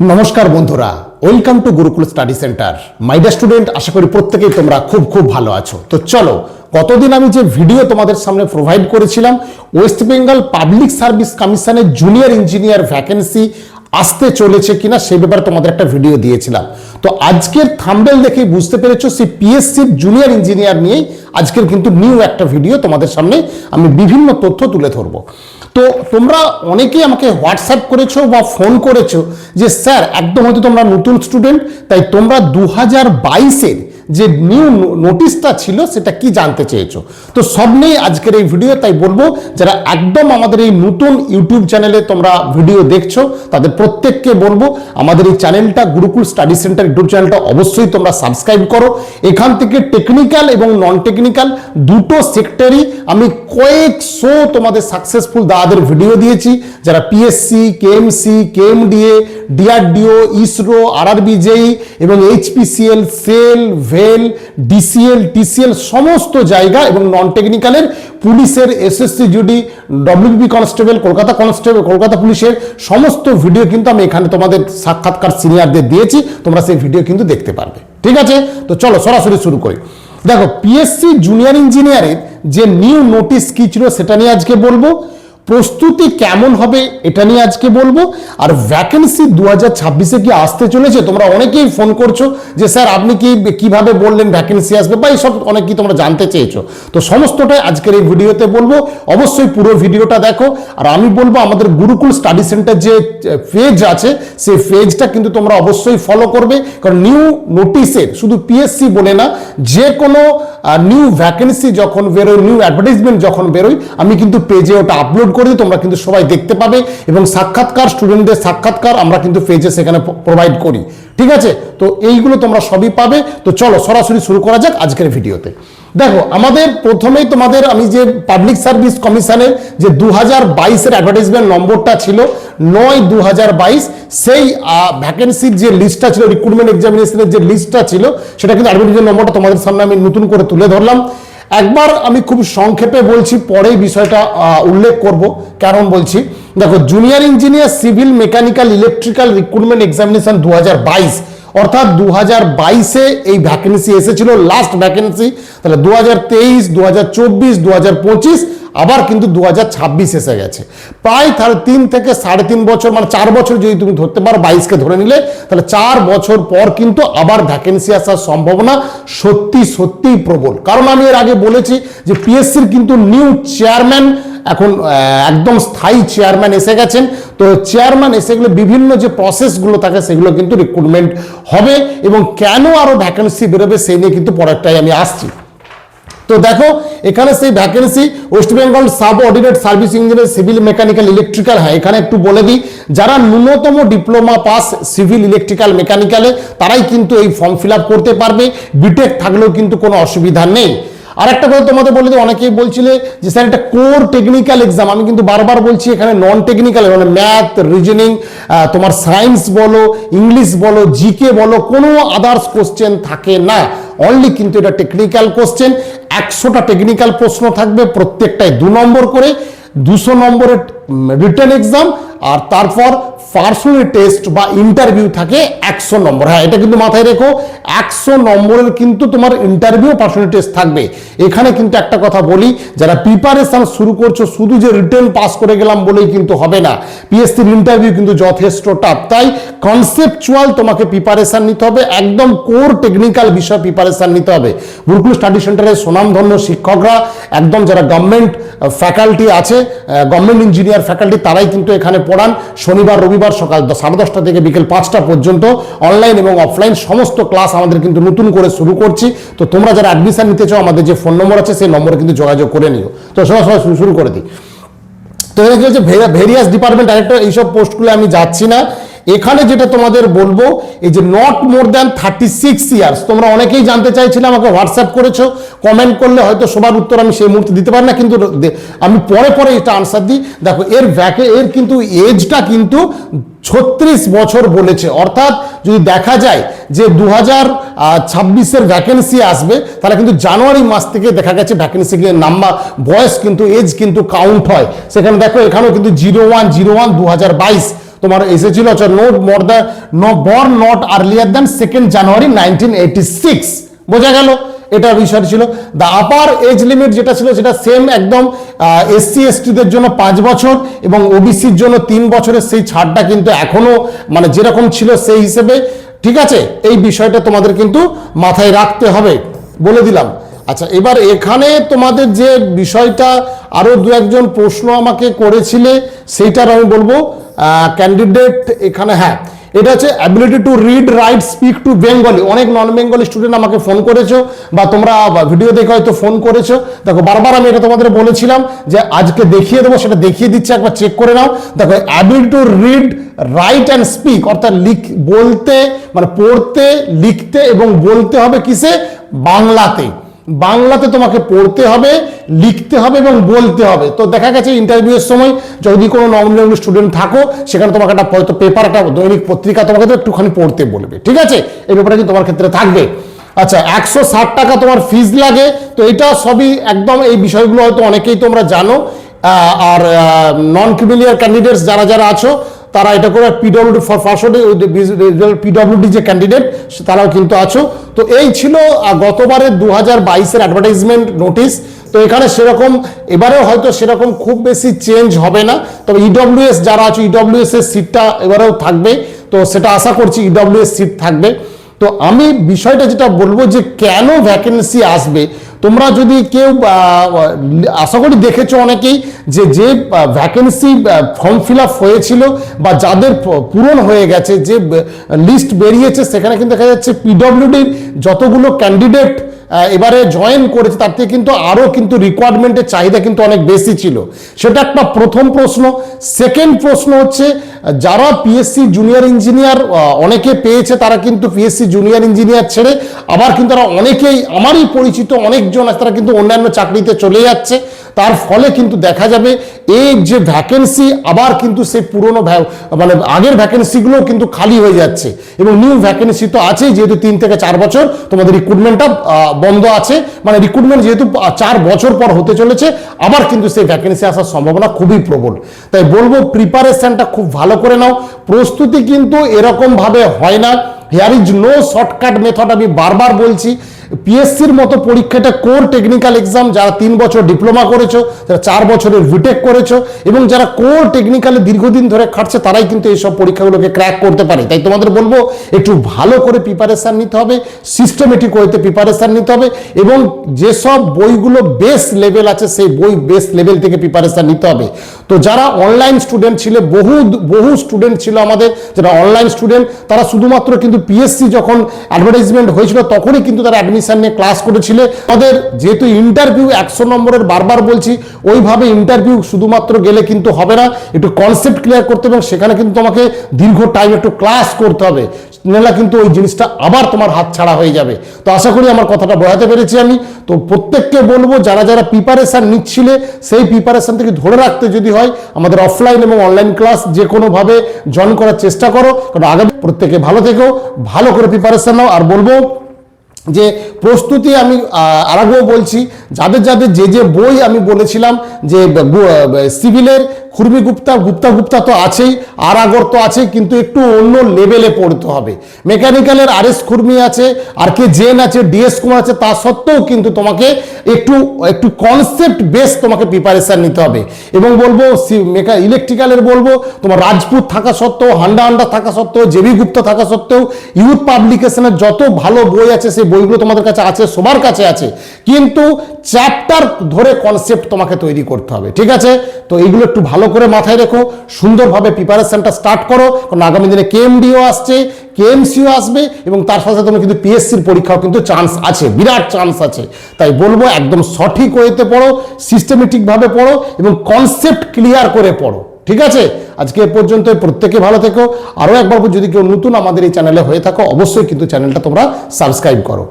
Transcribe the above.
নমস্কার বন্ধুরা, welcome to Gurukul study centre. My dear student, আশা করি প্রত্যেকেই তোমরা খুব ভালো আছো। তো চলো, গতদিন আমি যে ভিডিও তোমাদের সামনে প্রোভাইড করেছিলাম, ওয়েস্ট বেঙ্গল পাবলিক সার্ভিস কমিশনের জুনিয়র ইঞ্জিনিয়ার ভ্যাকেন্সি আসতে চলেছে কিনা সেই ব্যাপারে তোমাদের একটা ভিডিও দিয়েছিলাম। তো আজকের থাম্বনেল দেখেই বুঝতে পেরেছো সেই পিএসসির জুনিয়র ইঞ্জিনিয়ার নিয়েই আজকের কিন্তু নিউ একটা ভিডিও তোমাদের সামনে আমি বিভিন্ন তথ্য তুলে ধরবো। তো তোমরা অনেকেই আমাকে হোয়াটসঅ্যাপ করেছো বা ফোন করেছো যে স্যার একদম হয়তো তোমরা নতুন স্টুডেন্ট, তাই তোমরা 2022-এর যে নিউ নোটিশটা ছিল সেটা কি জানতে চেয়েছো। তো সব নেই আজকের এই ভিডিও, তাই বলবো যারা একদম আমাদের এই নতুন ইউটিউব চ্যানেলে তোমরা ভিডিও দেখছো তাদের প্রত্যেককে বলবো আমাদের এই চ্যানেলটা গুরুকুল স্টাডি সেন্টার ইউটিউব চ্যানেলটা অবশ্যই তোমরা সাবস্ক্রাইব করো। এখান থেকে টেকনিক্যাল এবং নন টেকনিক্যাল দুটো সেক্টরই আমি কয়েকশো তোমাদের সাকসেসফুল দাদাদের ভিডিও দিয়েছি, যারা PSC, KMC, KMDA, DRDO, ISRO, RRB JE এবং এইচপিসিএল, সেল, ভেল, ডিসিএল, টিসিএল সমস্ত জায়গা এবং নন টেকনিক্যালের পুলিশের, SSC GD, WB constable, Kolkata পুলিশের সমস্ত ভিডিও কিন্তু আমি এখানে তোমাদের সাক্ষাৎকার সিনিয়রদের দিয়েছি, তোমরা সেই ভিডিও কিন্তু দেখতে পারবে। ঠিক আছে, তো চলো সরাসরি শুরু করি। দেখো, পিএসসি জুনিয়র ইঞ্জিনিয়ারের যে নিউ নোটিশ কি ছিল সেটা নিয়ে আজকে বলবো, প্রস্তুতি কেমন হবে এটা নিয়ে আজকে বলবো, আর ভ্যাকেন্সি 2026-এ কি আসতে চলেছে। তোমরা অনেকেই ফোন করছো যে স্যার আপনি কিভাবে বললেন ভ্যাকেন্সি আসবে, বা এইসব অনেকেই তোমরা জানতে চেয়েছো। তো সমস্তটাই আজকের এই ভিডিওতে বলবো, অবশ্যই পুরো ভিডিওটা দেখো। আর আমি বলবো আমাদের গুরুকুল স্টাডি সেন্টার যে পেজ আছে সেই পেজটা কিন্তু তোমরা অবশ্যই ফলো করবে, কারণ নিউ নোটিশের শুধু পিএসসি বলে না, যে কোনো নিউ ভ্যাকেন্সি যখন বেরোয়, নিউ অ্যাডভার্টাইজমেন্ট যখন বেরোয়, আমি কিন্তু পেজে ওটা আপলোড করে দিই, তোমরা কিন্তু সবাই দেখতে পাবে। এবং সাক্ষাৎকার, স্টুডেন্টদের সাক্ষাৎকার আমরা কিন্তু পেজে সেখানে প্রোভাইড করি। ঠিক আছে, তো এইগুলো তোমরা সবই পাবে। তো চলো সরাসরি শুরু করা যাক আজকের ভিডিওতে। দেখো, আমাদের প্রথমেই তোমাদের আমি যে পাবলিক সার্ভিস কমিশনের যে 2022-এর অ্যাডভার্টাইজমেন্ট নম্বরটা ছিল 9/2022, সেই ভ্যাকেন্সির যে লিস্টটা ছিল, রিক্রুটমেন্ট এক্সামিনেশনের যে লিস্টটা ছিল সেটা কিন্তু অ্যাডভার্টাইজমেন্ট নম্বরটা তোমাদের সামনে আমি নতুন করে তুলে ধরলাম। একবার আমি খুব সংক্ষেপে বলছি, পরেই বিষয়টা উল্লেখ করব কারণ বলছি। দেখো, junior engineer civil mechanical electrical recruitment examination 2022, অর্থাৎ 2022-এ এই ভ্যাকেন্সি এসেছিল, লাস্ট ভ্যাকেন্সি। তাহলে 2023, 2024, 2025 আবার কিন্তু 2026 এসে গেছে। প্রায় 3 থেকে 3.5 বছর, মানে 4 বছর যদি তুমি ধরতে পারো, 22-কে ধরে নিলে, তাহলে 4 বছর পর কিন্তু আবার ভ্যাকেন্সি আসার সম্ভাবনা সত্যিই প্রবল। কারণ আমি এর আগে বলেছি যে পিএসসির কিন্তু নিউ চেয়ারম্যান এখন একদম স্থায়ী চেয়ারম্যান এসে গেছেন। তো চেয়ারম্যান এসে গেলে বিভিন্ন যে প্রসেসগুলো থাকে সেগুলো কিন্তু রিক্রুটমেন্ট হবে, এবং কেন আরো ভ্যাকেন্সি বেরোবে সেই নিয়ে কিন্তু পরেরটাই আমি আসছি। তো দেখো, এখানে সেই vacancy West Bengal sub ordinate service engineer civil mechanical electrical. হ্যাঁ, এখানে একটু বলে দিই, যারা ন্যূনতম ডিপ্লোমা পাস সিভিল ইলেকট্রিক্যাল মেকানিক্যালে তারাই কিন্তু এই ফর্ম ফিল আপ করতে পারবে, বিটেক থাকলেও কিন্তু কোনো অসুবিধা নেই। আর একটা কথা তোমাদের বলে দিই, অনেকেই বলছিলে যে স্যার এটা কোর টেকনিক্যাল এক্সাম। আমি কিন্তু বারবার বলছি এখানে নন টেকনিক্যাল, মানে ম্যাথ, রিজনিং, তোমার সায়েন্স বলো, ইংলিশ বলো, জিকে বলো, কোনো আদার্স কোশ্চেন থাকে না, অনলি কিন্তু এটা টেকনিক্যাল কোশ্চেন। 100টা টেকনিক্যাল প্রশ্ন থাকবে, প্রত্যেকটাই 2 নম্বর করে, 200 নম্বরের রিটেন এক্সাম, আর তারপর পার্সোনাল টেস্ট বা ইন্টারভিউ থাকে 100 নম্বর। হ্যাঁ, এটা কিন্তু মাথায় রেখো, 100 নম্বরের কিন্তু তোমার ইন্টারভিউ, পার্সোনাল টেস্ট থাকবে। এখানে কিন্তু একটা কথা বলি, যারা প্রিপারেশন শুরু করছো, শুধু যে রিটেন পাস করে গেলাম বলেই কিন্তু হবে না, পিএসসির ইন্টারভিউ কিন্তু যথেষ্ট টাফ। তাই কনসেপচুয়াল তোমাকে প্রিপারেশন নিতে হবে, একদম কোর টেকনিক্যাল বিষয় প্রিপারেশন নিতে হবে। গুরুকুল স্টাডি সেন্টারের সুনামধন্য শিক্ষকরা, একদম যারা গভর্নমেন্ট ফ্যাকাল্টি আছে, গভর্নমেন্ট ইঞ্জিনিয়ার ফ্যাকাল্টি, তারাই কিন্তু এখানে পড়ান। শনিবার রবিবার সকাল 10:30 থেকে বিকেল 5টা পর্যন্ত অনলাইন এবং অফলাইন সমস্ত ক্লাস আমাদের কিন্তু নতুন করে শুরু করছি। তো তোমরা যারা অ্যাডমিশন নিতে চাও, আমাদের যে ফোন নম্বর আছে সেই নম্বরে কিন্তু যোগাযোগ করে নিও। তো সরাসরি শুরু করে দিই। তো এই যে ভেরিয়াস ডিপার্টমেন্ট ডাইরেক্টর, এইসব পোস্টগুলো আমি যাচ্ছি না। এখানে যেটা তোমাদের বলবো, এই যে নট মোর দ্যান 36 ইয়ার্স, তোমরা অনেকেই জানতে চাইছিলে, আমাকে হোয়াটসঅ্যাপ করেছো, কমেন্ট করলে হয়তো সবার উত্তর আমি সেই মুহূর্তে দিতে পারি না, কিন্তু আমি পরে এটা আনসার দিই। দেখো, এর কিন্তু এজটা কিন্তু 36 বছর বলেছে, অর্থাৎ যদি দেখা যায় যে 2026-এর ভ্যাকেন্সি আসবে, তাহলে কিন্তু জানুয়ারি মাস থেকে দেখা গেছে ভ্যাকেন্সি নাম্বার, বয়স কিন্তু, এজ কিন্তু কাউন্ট হয়। সেখানে দেখো, এখানেও কিন্তু 01/01/2022, তোমার এসেছিল হচ্ছে বর্ন নট আর্লিয়ার দ্যান 2 জানুয়ারি 1986। বোঝা গেল, এটা বিষয় ছিল। দ্য আপার এজ লিমিট যেটা ছিল সেটা সেম একদম, এসসি এসটিদের জন্য 5 বছর এবং ওবিসির জন্য 3 বছরের সেই ছাড়টা কিন্তু এখনো মানে যেরকম ছিল সেই হিসেবে, ঠিক আছে। এই বিষয়টা তোমাদের কিন্তু মাথায় রাখতে হবে, বলে দিলাম। আচ্ছা, এবার এখানে তোমাদের যে বিষয়টা আরো দু একজন প্রশ্ন আমাকে করেছিলে সেইটার আমি বলবো। ক্যান্ডিডেট এখানে, হ্যাঁ, এটা হচ্ছে ability to read write speak to Bengali. অনেক নন বেঙ্গলি স্টুডেন্ট আমাকে ফোন করেছো বা তোমরা ভিডিও দেখে হয়তো ফোন করেছো। দেখো, বারবার আমি এটা তোমাদের বলেছিলাম যে আজকে দেখিয়ে দেবো, সেটা দেখিয়ে দিচ্ছি, একবার চেক করে নাও। দেখো, ability to read write and speak, অর্থাৎ বলতে মানে পড়তে, লিখতে এবং বলতে হবে কিসে? বাংলাতে। বাংলাতে তোমাকে পড়তে হবে, লিখতে হবে এবং বলতে হবে। তো দেখা গেছে ইন্টারভিউয়ের সময় যদি কোনো নন বেঙ্গলি স্টুডেন্ট থাকো, সেখানে তোমাকে একটা হয়তো পেপার, একটা দৈনিক পত্রিকা তোমাকে তো একটুখানি পড়তে বলবে, ঠিক আছে। এই ব্যাপারটা কিন্তু তোমার ক্ষেত্রে থাকবে। আচ্ছা, 160 টাকা তোমার ফিজ লাগে। তো এটা সবই একদম, এই বিষয়গুলো হয়তো অনেকেই তোমরা জানো। আর নন ক্রিমিলিয়ার ক্যান্ডিডেটস যারা যারা আছো তারা এটা করে পিডব্লিউডি ফর পিডব্লিউডি যে ক্যান্ডিডেট তারাও কিন্তু আছো। তো এই ছিল গতবারের 2022-এর অ্যাডভার্টাইজমেন্ট নোটিশ। তো এখানে সেরকম এবারেও হয়তো সেরকম খুব বেশি চেঞ্জ হবে না, তবে ইডব্লিউএস যারা আছে ইডব্লিউএস এর সিটটা এবারেও থাকবে। তো সেটা আশা করছি ইডব্লিউএস সিট থাকবে। তো আমি বিষয়টা যেটা বলবো যে কেন ভ্যাকেন্সি আসবে, তোমরা যদি কেউ আশা করি দেখেছো অনেকেই যে ভ্যাকেন্সি ফর্ম ফিল আপ হয়েছিল বা যাদের পূরণ হয়ে গেছে, যে লিস্ট বেরিয়েছে, সেখানে কিন্তু দেখা যাচ্ছে পিডব্লিউডির যতগুলো ক্যান্ডিডেট এবারে জয়েন করেছে তার থেকে কিন্তু আরও কিন্তু রিকোয়ারমেন্টের চাহিদা কিন্তু অনেক বেশি ছিল। সেটা একটা প্রথম প্রশ্ন। সেকেন্ড প্রশ্ন হচ্ছে যারা পিএসসি জুনিয়র ইঞ্জিনিয়ার অনেকে পেয়েছে, তারা কিন্তু পিএসসি জুনিয়র ইঞ্জিনিয়ার ছেড়ে আবার কিন্তু তারা অনেকেই, আমারই পরিচিত অনেকজন আছে, তারা কিন্তু অন্যান্য চাকরিতে চলে যাচ্ছে। তার ফলে কিন্তু দেখা যাবে এই যে ভ্যাকেন্সি আবার কিন্তু সেই পুরনো মানে আগের ভ্যাকেন্সিগুলো কিন্তু খালি হয়ে যাচ্ছে এবং নিউ ভ্যাকেন্সি তো আছেই, যেহেতু 3 থেকে 4 বছর তোমাদের রিক্রুটমেন্টটা বন্ধ আছে, মানে রিক্রুটমেন্ট যেহেতু 4 বছর পর হতে চলেছে, আবার কিন্তু সেই ভ্যাকেন্সি আসার সম্ভাবনা খুবই প্রবল। তাই বলবো প্রিপারেশনটা খুব ভালো করে নাও। প্রস্তুতি কিন্তু এরকম ভাবে হয় না, here is no shortcut method. আমি বারবার বলছি, পিএসসির মতো পরীক্ষাটা কোর টেকনিক্যাল এক্সাম। যারা 3 বছর ডিপ্লোমা করেছো, যারা 4 বছরের বিটেক করেছো এবং যারা কোর টেকনিক্যালে দীর্ঘদিন ধরে খাটছে, তারাই কিন্তু এইসব পরীক্ষাগুলোকে ক্র্যাক করতে পারে। তাই তোমাদের বলবো একটু ভালো করে প্রিপারেশান নিতে হবে, সিস্টেমেটিক ওয়েতে প্রিপারেশান নিতে হবে এবং যেসব বইগুলো বেস লেভেল আছে সেই বই বেস লেভেল থেকে প্রিপারেশান নিতে হবে। তো যারা অনলাইন স্টুডেন্ট ছিল, বহু স্টুডেন্ট ছিল আমাদের যারা অনলাইন স্টুডেন্ট, তারা শুধুমাত্র কিন্তু পিএসসি যখন অ্যাডভার্টাইজমেন্ট হয়েছিল তখনই কিন্তু তারা অ্যাডমিশন নিয়ে ক্লাস করেছিল। তাদের যেহেতু ইন্টারভিউ 100 নম্বরের, বারবার বলছি, ওইভাবে ইন্টারভিউ শুধুমাত্র গেলে কিন্তু হবে না, একটু কনসেপ্ট ক্লিয়ার করতে হবে এবং সেখানে কিন্তু তোমাকে দীর্ঘ টাইম একটু ক্লাস করতে হবে, নাহলে কিন্তু ওই জিনিসটা আবার তোমার হাত ছাড়া হয়ে যাবে। তো আশা করি আমার কথাটা বোঝাতে পেরেছি আমি। তো প্রত্যেককে বলবো যারা যারা প্রিপারেশান নিচ্ছিলে সেই প্রিপারেশান থেকে ধরে রাখতে যদি হয়, আমাদের অফলাইন এবং অনলাইন ক্লাস যে কোনোভাবে জয়েন করার চেষ্টা করো, কারণ আগামী প্রত্যেকে ভালো থেকো, ভালো করে প্রিপারেশান নাও। আর বলবো যে প্রস্তুতি আমি আরেকবার বলছি, যাদের যাদের যে বই আমি বলেছিলাম যে সিভিলের খুরমি গুপ্তা তো আছেই, আর আগর তো আছে, কিন্তু একটু অন্য লেভেলে পড়তে হবে। মেকানিক্যালের আরএস খুরমি আছে, আর কে জেন আছে, ডিএস কুমার আছে, তা সত্ত্বেও কিন্তু তোমাকে একটু কনসেপ্ট বেস তোমাকে প্রিপারেশন নিতে হবে। এবং বলবো ইলেকট্রিক্যালের বলবো তোমার রাজপুত থাকা সত্ত্বেও, হান্ডা থাকা সত্ত্বেও, জেবি গুপ্তা থাকা সত্ত্বেও, ইউথ পাবলিকেশনের যত ভালো বই আছে সেই বইগুলো তোমাদের কাছে আছে, সবার কাছে আছে, কিন্তু চ্যাপ্টার ধরে কনসেপ্ট তোমাকে তৈরি করতে হবে, ঠিক আছে। তো এইগুলো একটু ভালো করে মাথায় রেখো, সুন্দরভাবে প্রিপারেশনটা স্টার্ট করো, কারণ আগামী দিনে কেএমডিও আসছে, কেএমসিও আসবে এবং তার সাথে তুমি কিন্তু পিএসসির পরীক্ষাও কিন্তু চান্স আছে, বিরাট চান্স আছে। তাই বলবো একদম সঠিক ওয়েতে পড়ো, সিস্টেমেটিকভাবে পড়ো এবং কনসেপ্ট ক্লিয়ার করে পড়ো, ঠিক আছে। আজকে এ পর্যন্ত, প্রত্যেকে ভালো থেকো। আরও একবার যদি কেউ নতুন আমাদের এই চ্যানেলে হয়ে থাকো, অবশ্যই কিন্তু চ্যানেলটা তোমরা সাবস্ক্রাইব করো।